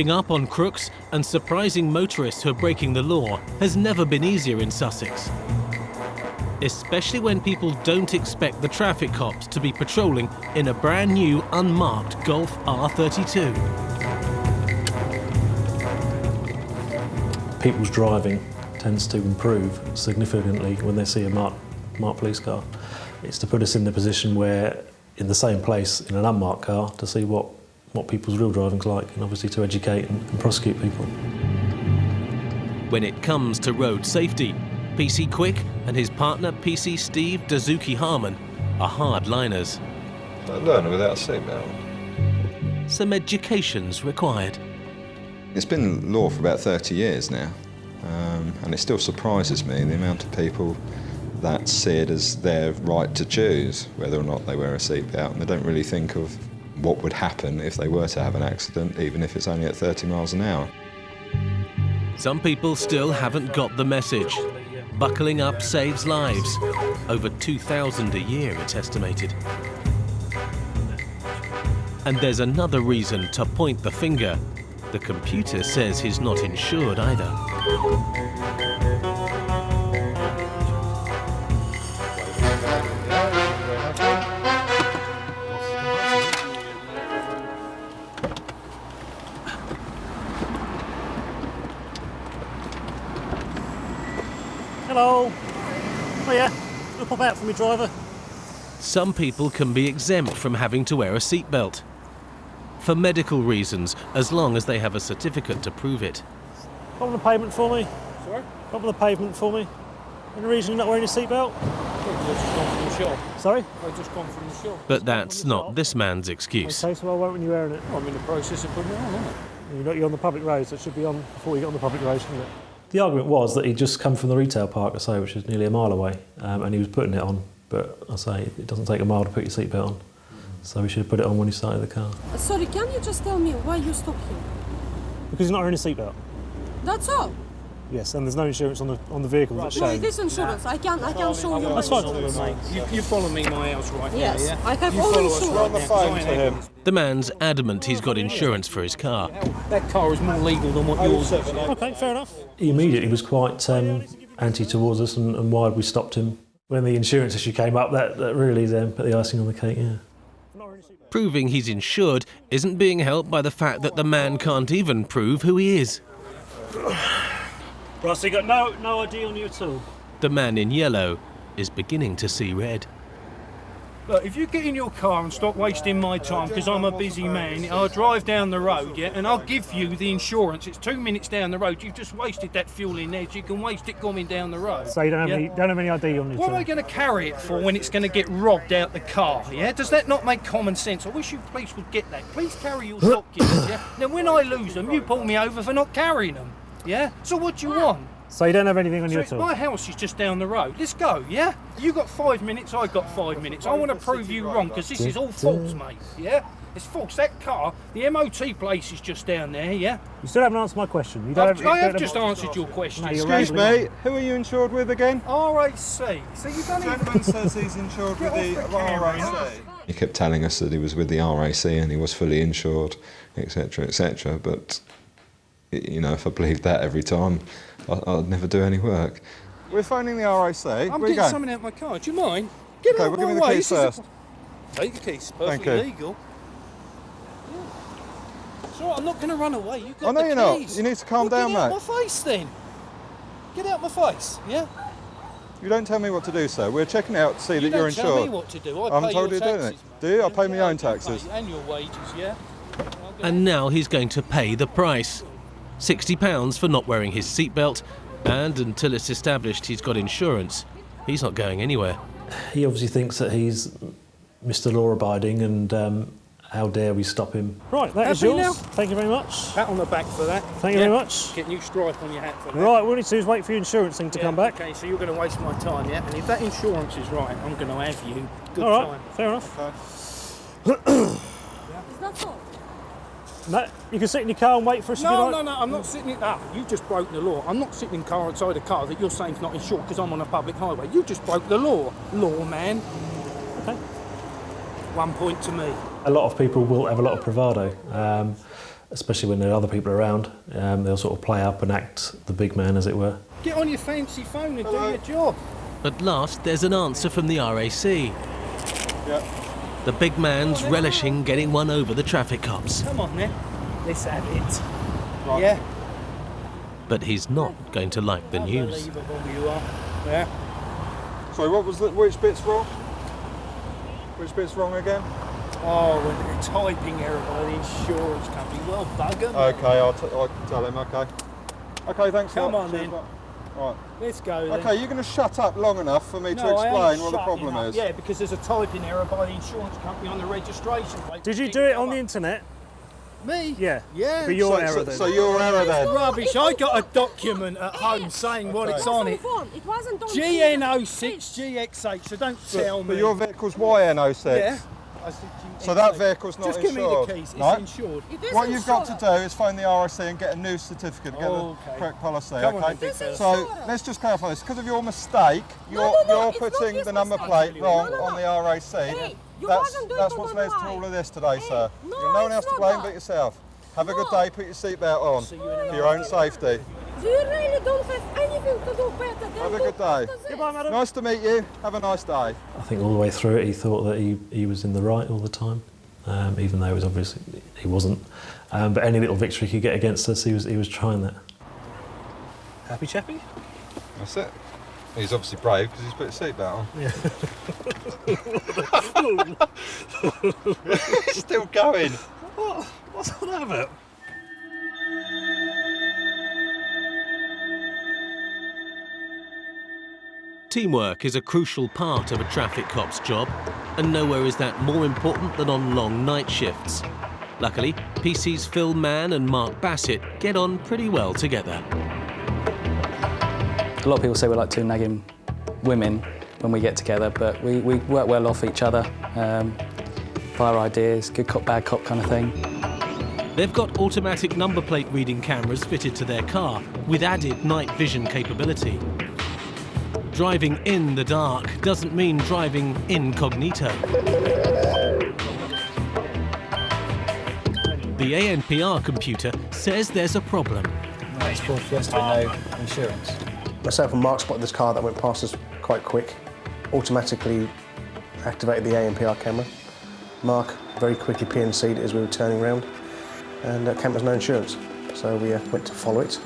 Up on crooks and surprising motorists who are breaking the law has never been easier in Sussex. Especially when people don't expect the traffic cops to be patrolling in a brand new unmarked Golf R32. People's driving tends to improve significantly when they see a marked police car. It's to put us in the position where, in the same place in an unmarked car, to see what people's real driving's like, and obviously to educate and prosecute people. When it comes to road safety, PC Quick and his partner PC Steve Dazuki Harmon are hardliners. I learn without a seatbelt. Some education's required. It's been law for about 30 years now, and it still surprises me the amount of people that see it as their right to choose whether or not they wear a seatbelt, and they don't really think of what would happen if they were to have an accident, even if it's only at 30 miles an hour. Some people still haven't got the message. Buckling up saves lives. Over 2,000 a year, it's estimated. And there's another reason to point the finger. The computer says he's not insured either. Hello. Oh yeah, I'll pop out for me, driver. Some people can be exempt from having to wear a seatbelt. For medical reasons, as long as they have a certificate to prove it. Pop on the pavement for me. Sorry? Pop on the pavement for me. Any reason you're not wearing a seatbelt? I've just gone from the shop. Sorry? I've just gone from the shop. But that's not this man's excuse. Okay, so I won't when you're wearing it. I'm in the process of putting it on, aren't I? You're on the public road, so it should be on before you get on the public road, shouldn't it? The argument was that he'd just come from the retail park, I say, which is nearly a mile away, and he was putting it on, but I say it doesn't take a mile to put your seatbelt on, so we should have put it on when he started the car. Sorry, can you just tell me why you stopped him? Because you're not wearing a seatbelt. That's all. Yes, and there's no insurance on the vehicle that's No, shown. it is insurance. I can show you. That's fine. You follow me my house right Yes, now, yeah? I have You all follow us insurance. right on the phone to him. The man's adamant he's got insurance for his car. That car is more legal than what yours is. Okay, fair enough. He immediately was quite anti towards us, and why we stopped him. When the insurance issue came up, that really put the icing on the cake, yeah. Proving he's insured isn't being helped by the fact that the man can't even prove who he is. Right, so you got no ID on you at all? The man in yellow is beginning to see red. Look, if you get in your car and stop wasting my time, because I'm a busy man, I'll drive down the road, yeah, and I'll give you the insurance. It's 2 minutes down the road. You've just wasted that fuel in there. You can waste it coming down the road. So you don't have any ID on you? What am I going to carry it for when it's going to get robbed out the car, yeah? Does that not make common sense? I wish you police would get that. Please carry your documents, yeah? Then when I lose them, you pull me over for not carrying them, yeah? So what do you want? So you don't have anything on you at So all? my house is just down the road. Let's go, yeah? You got 5 minutes, I got 5 minutes. I want to prove you wrong, because this is all false, mate, yeah? It's false. That car, the MOT place is just down there, yeah? You still haven't answered my question. You I have just answered your question. No, you're Excuse rambling me, who are you insured with again? RAC. So you don't even... Gentleman says he's insured with the RAC. He kept telling us that he was with the RAC and he was fully insured, etc., etc., but, you know, if I believed that every time, I'd never do any work. We're phoning the RAC. I'm Where you getting going? something out of my car. Do you mind? Get Okay, out well, of give my me the way. keys This is first. Take the keys. Thank Perfectly you. legal. It's all right, I'm not going to run away. You've got I know the you're not. keys. You need to calm Well, down, get out mate. my face then. Get out my face, yeah? You don't tell me what to do, sir. We're checking it out to see You that you're don't insured. tell me what to do. I haven't pay told your you to do taxes, anything. mate. Do you? I pay my Yeah, own you taxes. pay- And your wages, yeah? And now he's going to pay the price. £60 for not wearing his seatbelt, and until it's established he's got insurance, he's not going anywhere. He obviously thinks that he's Mr. Law-abiding, and how dare we stop him. Right, that is Happy yours. now? Thank you very much. Pat on the back for that. Thank you very much. Get a new stripe on your hat for that. Right, all we need to do is wait for your insurance thing to come back. Okay, so you're going to waste my time, yeah? And if that insurance is right, I'm going to have you. Good All right, time. fair enough. That's all. No, you can sit in your car and wait for us if you No, like. no, I'm not sitting in... Ah, you just broke the law. I'm not sitting in car outside a car that you're saying is not insured because I'm on a public highway. You just broke the law, lawman. Okay. 1 point to me. A lot of people will have a lot of bravado, especially when there are other people around. They'll sort of play up and act the big man, as it were. Get on your fancy phone and do your job. At last, there's an answer from the RAC. Yeah. The big man's relishing getting one over the traffic cops. Come on then, let's have it. Right. Yeah. But he's not going to like the news. Unbelievable you are. Yeah. Sorry, what was which bit's wrong? Which bit's wrong again? Oh, when they're typing error by the insurance company. Well, bugger. Okay, I'll tell him, okay. Okay, thanks a lot. Come on Cheers, then. mate. Right. Let's go then. Okay, you're going to shut up long enough for me to No, I ain't explain what the shutting problem up. is. Yeah, because there's a typing error by the insurance company on the registration plate. Did you do it on the internet? Me? Yeah. Yeah. But your So- error so- then. so your error then? Rubbish. I got a document at home saying what it's on it. It wasn't on GN06 GX8, so don't tell me. But your vehicle's YN06. Yeah. I said So that vehicle's not Just give me insured. the keys. It's No? insured. It is What you've got to insured. do is phone the RSC and get a new certificate, get Okay. the correct policy, Come on okay? then, big fella. So insured. let's just clarify this. Because of your mistake, you're no, it's not putting his the number mistake. plate wrong No. on the RAC. Hey, you that's wasn't doing that's it what's on led to the all line. of this today, Hey, sir. no, You've no one it's else to not blame that. but yourself. Have a good No. day, put your seatbelt on See you in an for your own safety. Do you really don't have anything to do better than Have a do good day. this? Goodbye, madam. Nice to meet you. Have a nice day. I think all the way through it, he thought that he was in the right all the time, even though it was obviously he wasn't. But any little victory he could get against us, he was trying that. Happy chappy? That's it. He's obviously brave because he's put his seatbelt on. Still going. What's all that about? Teamwork is a crucial part of a traffic cop's job, and nowhere is that more important than on long night shifts. Luckily, PC's Phil Mann and Mark Bassett get on pretty well together. A lot of people say we're like two nagging women when we get together, but we work well off each other, fire ideas, good cop, bad cop kind of thing. They've got automatic number plate reading cameras fitted to their car with added night vision capability. Driving in the dark doesn't mean driving incognito. The ANPR computer says there's a problem. It's Ford Fiesta, no insurance. Myself and Mark spotted this car that went past us quite quick, automatically activated the ANPR camera. Mark very quickly PNC'd it as we were turning around, and camera's no insurance. So we went to follow it,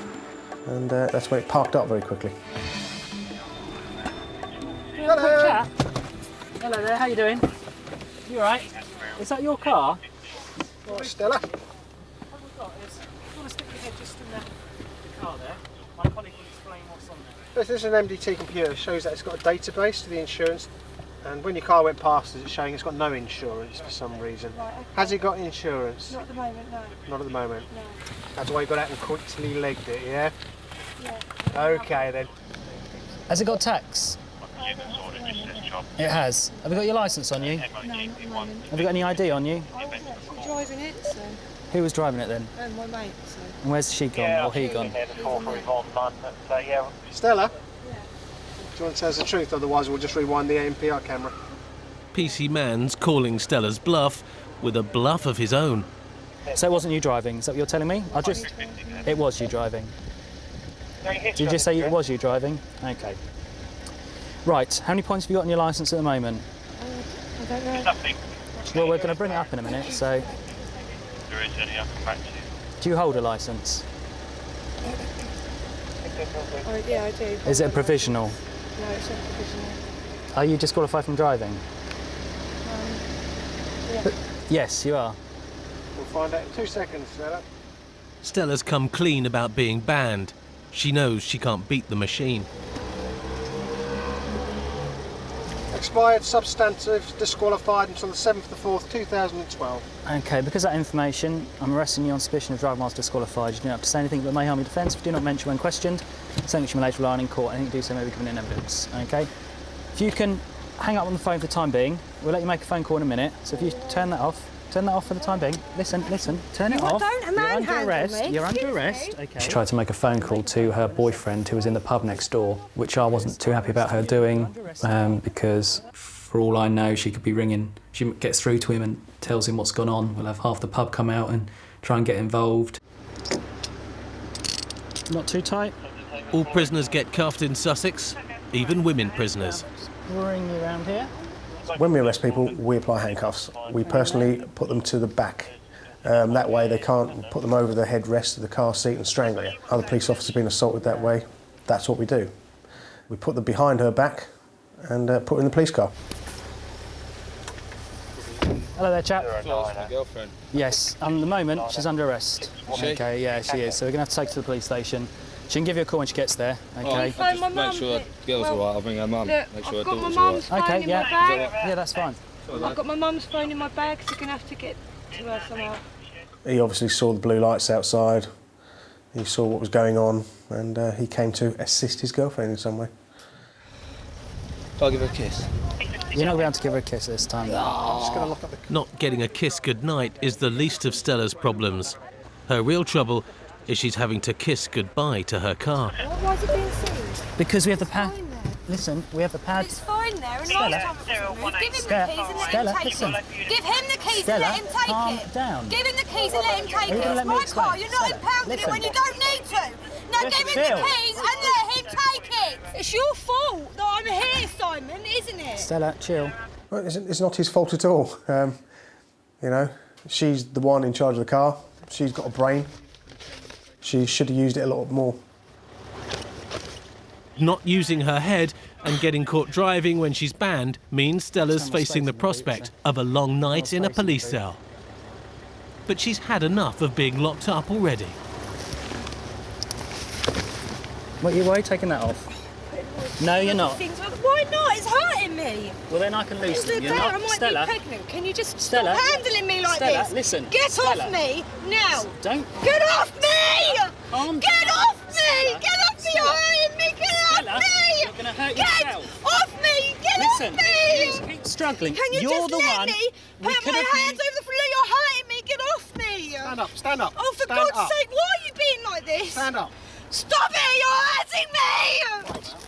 and that's when it parked up very quickly. Hello. Hello there, how you doing? You all right? Is that your car? Right, Stella. What we've got is, you want to stick your head just in the car there? My colleague will explain what's on there. This is an MDT computer. It shows that it's got a database to the insurance, and when your car went past us, it's showing it's got no insurance for some reason. Right, okay. Has it got insurance? Not at the moment, no. Not at the moment. No. That's why you got out and quickly legged it, yeah? Yeah. Okay then. Has it got tax? It has. Have you got your licence on you? No, not at the moment. Have you got any ID on you? I was actually driving it, so. Who was driving it then? My mate, so. And where's she gone or he gone? Stella? Do you want to tell us the truth? Otherwise we'll just rewind the ANPR camera. PC Mann's calling Stella's bluff with a bluff of his own. So it wasn't you driving, is that what you're telling me? It was you driving. Did you just say it was you driving? Okay. Right, how many points have you got on your licence at the moment? I don't know. Well, we're going to bring it up in a minute, so... Do you hold a licence? Oh, yeah, I do. Is it a provisional? No, it's not provisional. Are you disqualified from driving? Yeah. Yes, you are. We'll find out in 2 seconds, Stella. Stella's come clean about being banned. She knows she can't beat the machine. Expired, substantive, disqualified until the 7th of the 4th, 2012. Okay, because of that information, I'm arresting you on suspicion of driving whilst disqualified. You don't have to say anything that may harm your defence. If you do not mention when questioned, something you may later rely on in court. Anything you do so may be given in evidence. Okay? If you can hang up on the phone for the time being, we'll let you make a phone call in a minute. So if you turn that off for the time being. Listen, turn it off. Don't You're under manhandle arrest. me. You're under Excuse arrest. me. Okay. She tried to make a phone call to her boyfriend who was in the pub next door, which I wasn't too happy about her doing because for all I know she could be ringing. She gets through to him and tells him what's gone on. We'll have half the pub come out and try and get involved. Not too tight. All prisoners get cuffed in Sussex, even women prisoners. Worrying you around here. When we arrest people, we apply handcuffs. We personally put them to the back. That way they can't put them over the headrest of the car seat and strangle you. Other police officers have been assaulted that way. That's what we do. We put them behind her back and put her in the police car. Hello there, chap. My girlfriend. Yes, at the moment she's under arrest. She? Okay, yeah, she is. So we're going to have to take her to the police station. She can give you a call when she gets there, okay? I'll just make sure the girl's alright. I'll bring her mum. Make sure her daughter's alright. Okay, yeah. Yeah, that's fine. I've got my mum's phone in my bag, so you're going to have to get to her somehow. He obviously saw the blue lights outside. He saw what was going on, and he came to assist his girlfriend in some way. I'll give her a kiss. You're not going to be able to give her a kiss this time. Not getting a kiss goodnight is the least of Stella's problems. Her real trouble is she's having to kiss goodbye to her car. Why is it being seen? Because we have the pad. Listen, we have the pad. It's fine there, and Stella. last time it was removed. Give him Stella, the keys and let Stella, him take listen. it. Give him the keys Stella, and let him take calm it. down. Give him the keys and let him take Are you it. gonna It's let me my explain? car. You're not Stella, impounding it listen. when you don't need to. Now Just give him chill. the keys and let him take it. It's your fault that I'm here, Simon, isn't it? Stella, chill. Well, it's not his fault at all. You know, she's the one in charge of the car. She's got a brain. She should have used it a lot more. Not using her head and getting caught driving when she's banned means Stella's facing the prospect of a long night in a police cell. But she's had enough of being locked up already. Why are you taking that off? No, you're not. Why not? It's hurting me. Well, then I can loosen It's you. the You're day I not. might Stella, be pregnant. Can you just Stella, stop handling me like Stella, this? listen. Get Stella. off me now. Don't. Get off me! Calm Get down. off me! Stella. Get off me! Stella. You're hurting me! Get Stella, off me! you're gonna hurt Get yourself. off me! Get Listen, off me! if you keep struggling, Can you you're just the let one. me We put could my have hands over the floor? You're hurting me! Get off me! Stand up, stand up. Oh, for stand God's up. sake, why are you being like this? Stand up. Stop it! You're hurting me!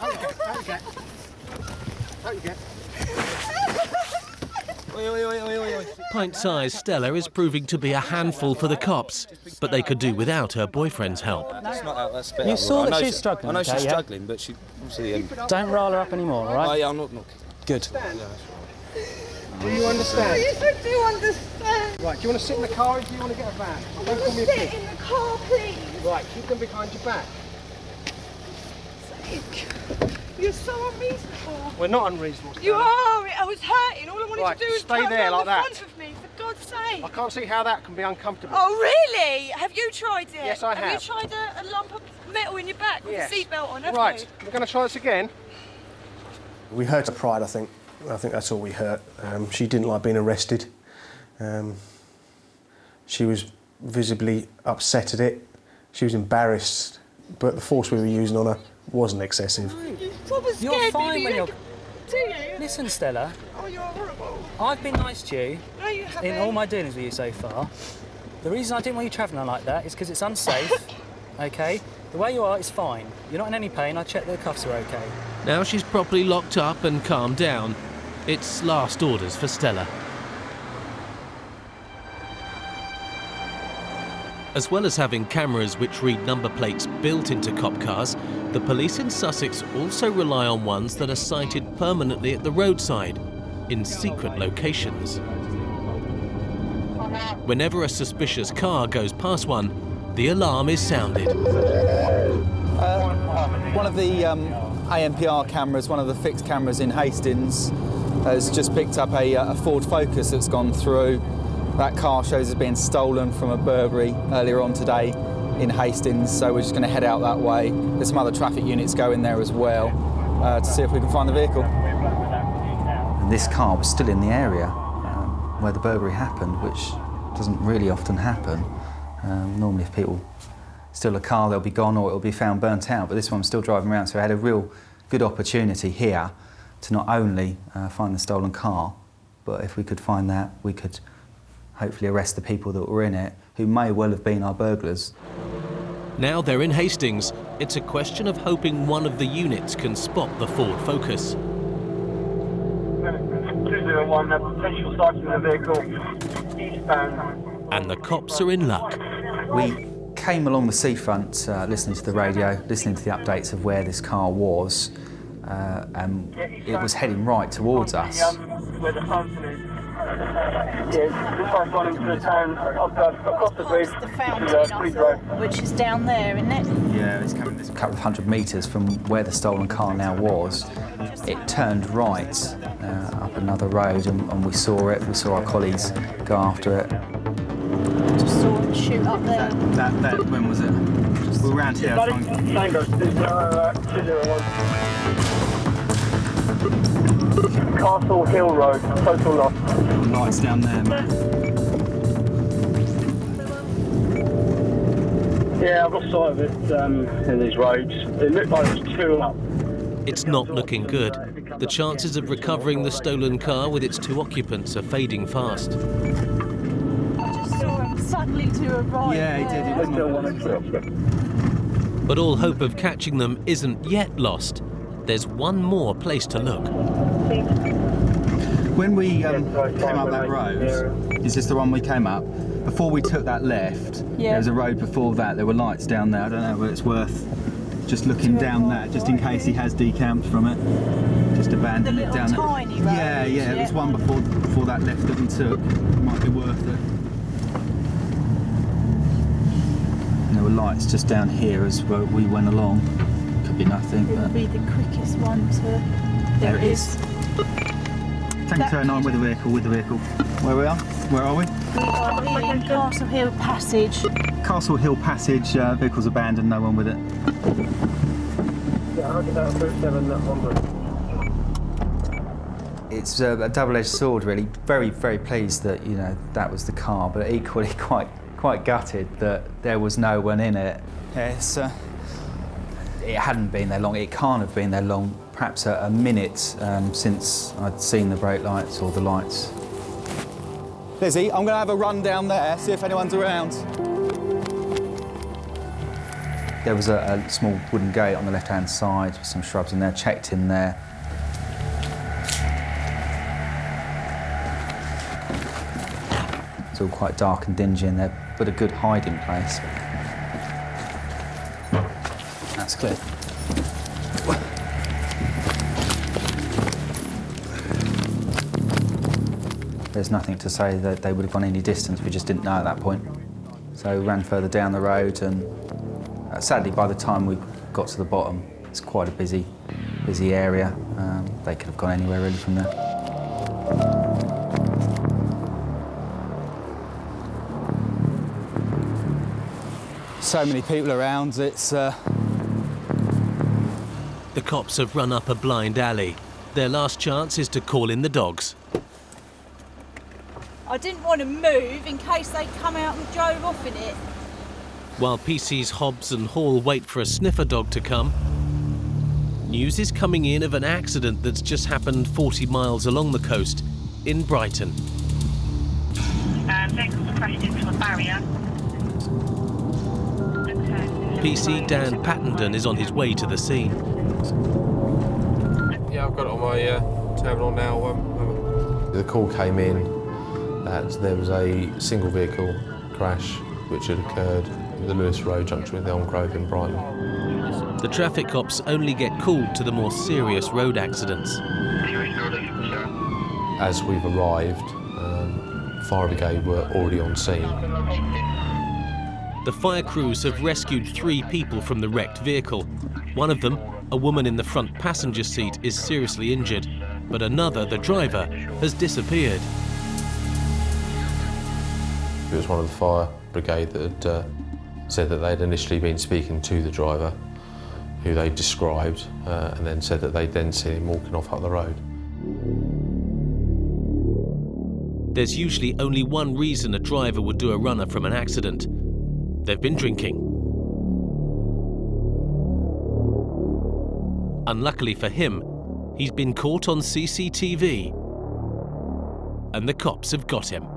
Out you get. Out you get. Pint-sized Stella is proving to be a handful for the cops, but they could do without her boyfriend's help. That's not out. That's better. You saw I that know she's struggling, I know okay, she's yeah? struggling, but she obviously. Don't roll her up anymore, all right? Yeah, I'm not. Good. Do you understand? Yes, I do understand. Right, do you want to sit in the car or do you want to get a van? I Don't want call to me a sit pig. in the car, please. Right, keep them behind your back. You're so unreasonable. We're not unreasonable. You Stella. are. I was hurting. All I wanted Right, to do was stay turn there around like the that. front of me, for God's sake. I can't see how that can be uncomfortable. Oh, really? Have you tried it? Yes, I have. Have you tried a lump of metal in your back with Yes. a seatbelt on, have Right, you? we're going to try this again. We hurt her pride, I think. I think that's all we hurt. She didn't like being arrested. She was visibly upset at it. She was embarrassed, but the force we were using on her wasn't excessive. You probably You're scared fine me. when you're... Do you? Listen, Stella, Oh, you're horrible. I've been nice to you No, you haven't. in all my dealings with you so far. The reason I didn't want you travelling like that is because it's unsafe, okay? The way you are is fine. You're not in any pain. I checked that the cuffs are okay. Now she's properly locked up and calmed down. It's last orders for Stella. As well as having cameras which read number plates built into cop cars, the police in Sussex also rely on ones that are sited permanently at the roadside, in secret locations. Whenever a suspicious car goes past one, the alarm is sounded. One of the ANPR cameras, one of the fixed cameras in Hastings, has just picked up a Ford Focus that's gone through. That car shows as being stolen from a burglary earlier on today in Hastings, so we're just going to head out that way. There's some other traffic units going there as well to see if we can find the vehicle. And this car was still in the area where the burglary happened, which doesn't really often happen. Normally if people steal a car, they'll be gone or it'll be found burnt out, but this one was still driving around, so I had a real good opportunity here to not only find the stolen car, but if we could find that, we could hopefully arrest the people that were in it, who may well have been our burglars. Now they're in Hastings. It's a question of hoping one of the units can spot the Ford Focus. 201, potential starting the vehicle eastbound. And the cops are in luck. We came along the seafront listening to the radio, listening to the updates of where this car was, and it was heading right towards us. Where the fountain is. This one's gone into the town across the bridge. The fountain, which is down there, isn't it? Yeah, it's coming a couple of 100 metres from where the stolen car now was. It turned right up another road, and we saw it. We saw our colleagues go after it. Just saw him shoot up there. That when was it? We were around here. Castle Hill Road, total loss. Lights down there, mate. Yeah, I've lost sight of it in these roads. It looked like it was 2 up. It's not looking good. The chances of recovering the stolen car with its 2 occupants are fading fast. I just saw him suddenly to arrive. Yeah, he did. But all hope of catching them isn't yet lost. There's one more place to look. When we came up that road, is this the one we came up? Before we took that left, there was a road before that. There were lights down there. I don't know whether it's worth just looking down that, just in case he has decamped from it. Just abandon it down there. Tiny road. Yeah, it was one before that left that we took. Might be worth it. And there were lights just down here as we went along. Could be nothing. It would be the quickest one to. There it is. Tango turn on with the vehicle, Where we are? Where are we? We are in Castle Hill Passage. Castle Hill Passage, vehicle's abandoned, no one with it. Yeah, I'll get that on Route 7, that one. It's a double-edged sword, really. Very, very pleased that that was the car, but equally quite gutted that there was no one in it. Yeah, it hadn't been there long. It can't have been there long. Perhaps a minute since I'd seen the brake lights or the lights. Lizzie, I'm going to have a run down there, see if anyone's around. There was a small wooden gate on the left-hand side with some shrubs in there, checked in there. It's all quite dark and dingy in there, but a good hiding place. That's clear. There's nothing to say that they would have gone any distance, we just didn't know at that point. So we ran further down the road, and sadly by the time we got to the bottom, it's quite a busy area. They could have gone anywhere really from there. So many people around, it's... The cops have run up a blind alley. Their last chance is to call in the dogs. I didn't want to move in case they come out and drove off in it. While PC's Hobbs and Hall wait for a sniffer dog to come, news is coming in of an accident that's just happened 40 miles along the coast in Brighton. Vehicles crashed into a barrier. PC Dan Pattenden is on his way to the scene. Yeah, I've got it on my terminal now. The call came in that there was a single vehicle crash which had occurred at the Lewis Road junction with Elm Grove in Brighton. The traffic cops only get called to the more serious road accidents. As we've arrived, fire brigade were already on scene. The fire crews have rescued 3 people from the wrecked vehicle. One of them, a woman in the front passenger seat, is seriously injured, but another, the driver, has disappeared. It was one of the fire brigade that had said that they'd initially been speaking to the driver, who they described, and then said that they'd then seen him walking off up the road. There's usually only one reason a driver would do a runner from an accident. They've been drinking. Unluckily for him, he's been caught on CCTV, and the cops have got him.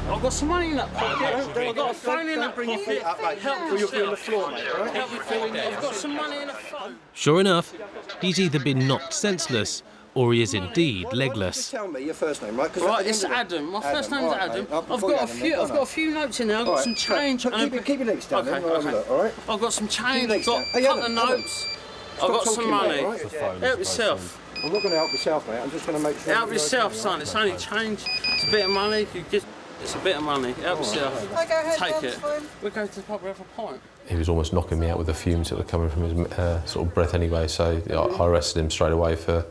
I've got some money in that pocket. I've got a phone in that pocket. Help me fill on the floor, mate. Help me fill in there. I've got some money in a phone. Sure enough, he's either been knocked senseless or he is indeed legless. Just tell me your first name, right? Right, it's Adam. My first name's Adam. I've got a few notes in there. I've got some change. Keep your legs down. Okay. Look, all right. I've got some change. I've got a couple of notes. I've got some money. Help yourself. I'm not going to help yourself, mate. I'm just going to make sure. Help yourself, son. It's only change. It's a bit of money. It's a bit of money. Help yourself. Take it. We'll go to the pub. We have a pint. He was almost knocking me out with the fumes that were coming from his sort of breath anyway, so I arrested him straight away for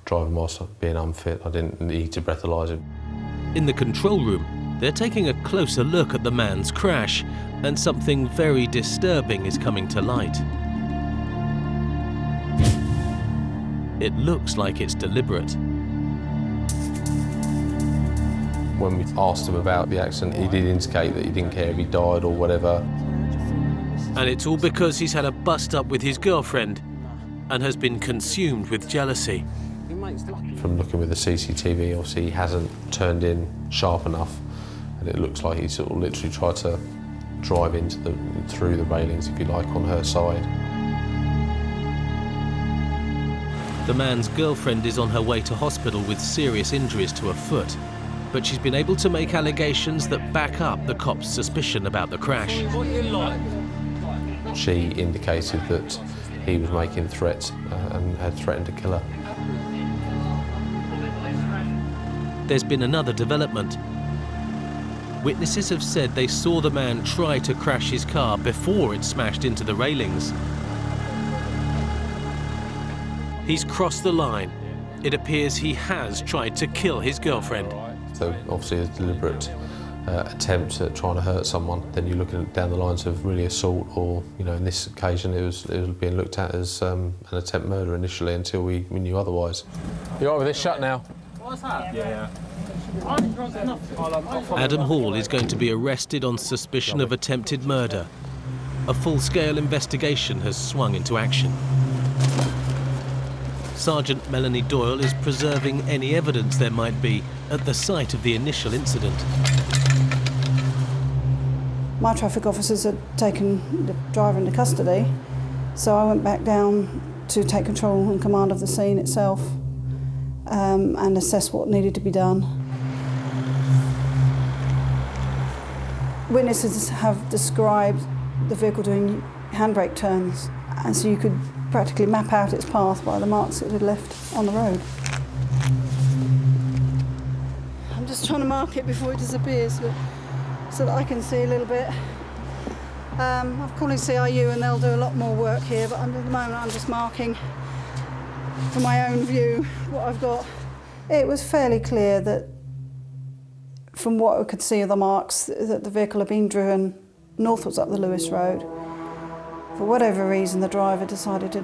driving whilst being unfit. I didn't need to breathalyse him. In the control room, they're taking a closer look at the man's crash, and something very disturbing is coming to light. It looks like it's deliberate. When we asked him about the accident, he did indicate that he didn't care if he died or whatever. And it's all because he's had a bust-up with his girlfriend and has been consumed with jealousy. From looking with the CCTV, obviously he hasn't turned in sharp enough, and it looks like he sort of literally tried to drive through the railings, if you like, on her side. The man's girlfriend is on her way to hospital with serious injuries to her foot, but she's been able to make allegations that back up the cops' suspicion about the crash. She indicated that he was making threats and had threatened to kill her. There's been another development. Witnesses have said they saw the man try to crash his car before it smashed into the railings. He's crossed the line. It appears he has tried to kill his girlfriend. So obviously a deliberate attempt at trying to hurt someone, then you're looking down the lines of really assault, or, you know, in this occasion it was being looked at as an attempt murder initially until we knew otherwise. You all right with this shut now? What's that? Yeah. Adam Hall is going to be arrested on suspicion of attempted murder. A full-scale investigation has swung into action. Sergeant Melanie Doyle is preserving any evidence there might be at the site of the initial incident. My traffic officers had taken the driver into custody, so I went back down to take control and command of the scene itself and assess what needed to be done. Witnesses have described the vehicle doing handbrake turns, and so you could practically map out its path by the marks it had left on the road. I'm just trying to mark it before it disappears, so that I can see a little bit. I've called in CRU and they'll do a lot more work here, but at the moment I'm just marking for my own view what I've got. It was fairly clear that from what I could see of the marks that the vehicle had been driven northwards up the Lewis Road. For whatever reason, the driver decided to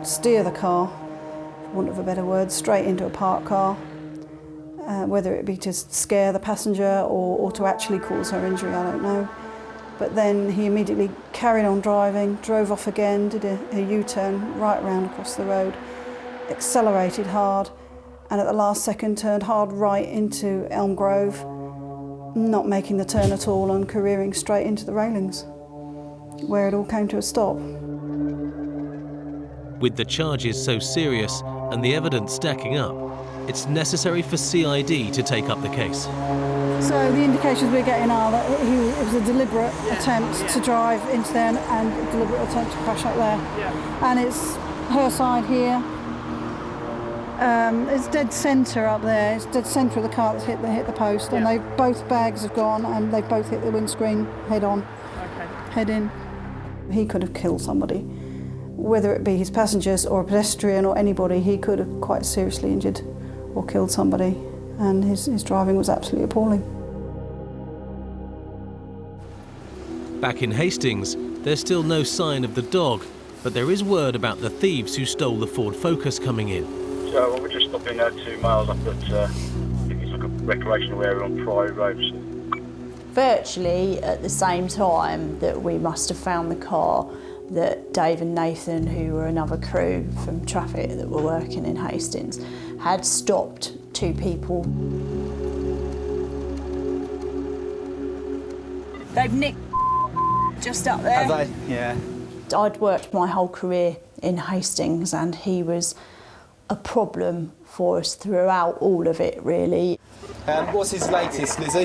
steer the car, for want of a better word, straight into a parked car, whether it be to scare the passenger or to actually cause her injury, I don't know. But then he immediately carried on driving, drove off again, did a U-turn right round across the road, accelerated hard, and at the last second turned hard right into Elm Grove, not making the turn at all and careering straight into the railings, where it all came to a stop. With the charges so serious and the evidence stacking up, it's necessary for CID to take up the case. So the indications we're getting are that it was a deliberate attempt to drive into there and a deliberate attempt to crash up there. And it's her side here. It's dead centre up there. It's dead centre of the car that's hit the post, and both bags have gone and they both hit the windscreen head on, head in. He could have killed somebody, whether it be his passengers or a pedestrian or anybody. He could have quite seriously injured or killed somebody, and his driving was absolutely appalling. Back in Hastings, there's still no sign of the dog, but there is word about the thieves who stole the Ford Focus coming in. So we're just stopping 2 miles up at, I think it's like a recreational area on Priory Road. Virtually at the same time that we must have found the car, that Dave and Nathan, who were another crew from traffic that were working in Hastings, had stopped 2 people. They've nicked just up there. Have they? Yeah. I'd worked my whole career in Hastings and he was a problem for us throughout all of it, really. What's his latest, Lizzie?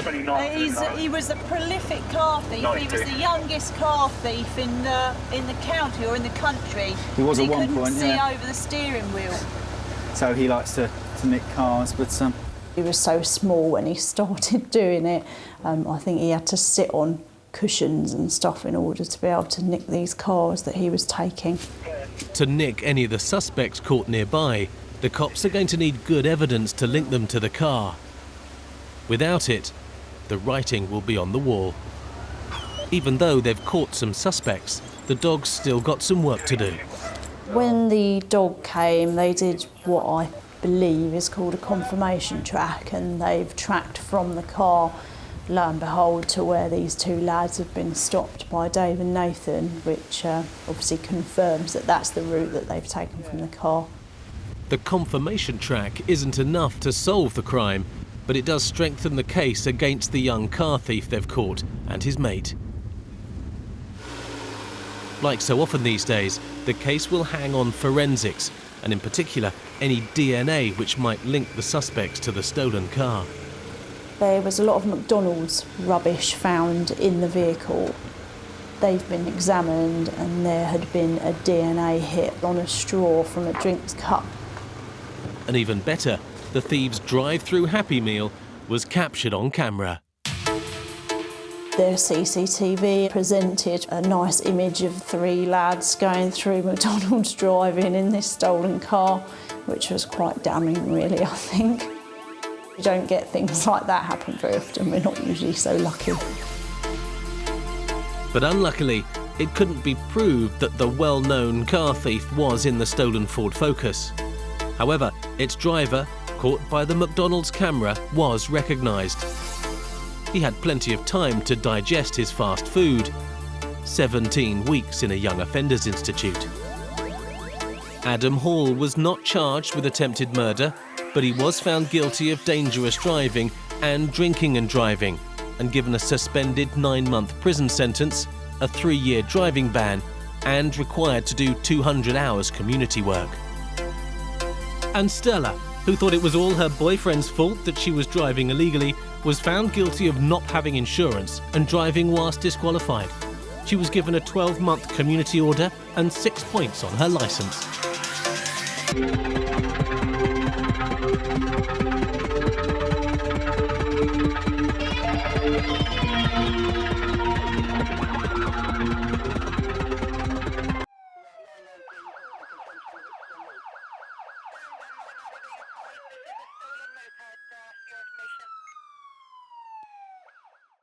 He was a prolific car thief. He was the youngest car thief in the county or in the country. He was at one point, He couldn't see yeah. over the steering wheel. So he likes to nick cars, but He was so small when he started doing it. I think he had to sit on cushions and stuff in order to be able to nick these cars that he was taking. To nick any of the suspects caught nearby, the cops are going to need good evidence to link them to the car. Without it, the writing will be on the wall. Even though they've caught some suspects, the dog's still got some work to do. When the dog came, they did what I believe is called a confirmation track, and they've tracked from the car, lo and behold, to where these two lads have been stopped by Dave and Nathan, which obviously confirms that that's the route that they've taken from the car. The confirmation track isn't enough to solve the crime, but it does strengthen the case against the young car thief they've caught and his mate. Like so often these days, the case will hang on forensics, and in particular, any DNA which might link the suspects to the stolen car. There was a lot of McDonald's rubbish found in the vehicle. They've been examined and there had been a DNA hit on a straw from a drinks cup. And even better, the thieves' drive-through Happy Meal was captured on camera. Their CCTV presented a nice image of three lads going through McDonald's drive-in in this stolen car, which was quite damning, really, I think. We don't get things like that happen very often. We're not usually so lucky. But unluckily, it couldn't be proved that the well-known car thief was in the stolen Ford Focus. However, its driver, caught by the McDonald's camera, was recognised. He had plenty of time to digest his fast food. 17 weeks in a young offenders institute. Adam Hall was not charged with attempted murder, but he was found guilty of dangerous driving and drinking and driving, and given a suspended 9-month prison sentence, a 3-year driving ban, and required to do 200 hours community work. And Stella, who thought it was all her boyfriend's fault that she was driving illegally, was found guilty of not having insurance and driving whilst disqualified. She was given a 12-month community order and 6 points on her licence.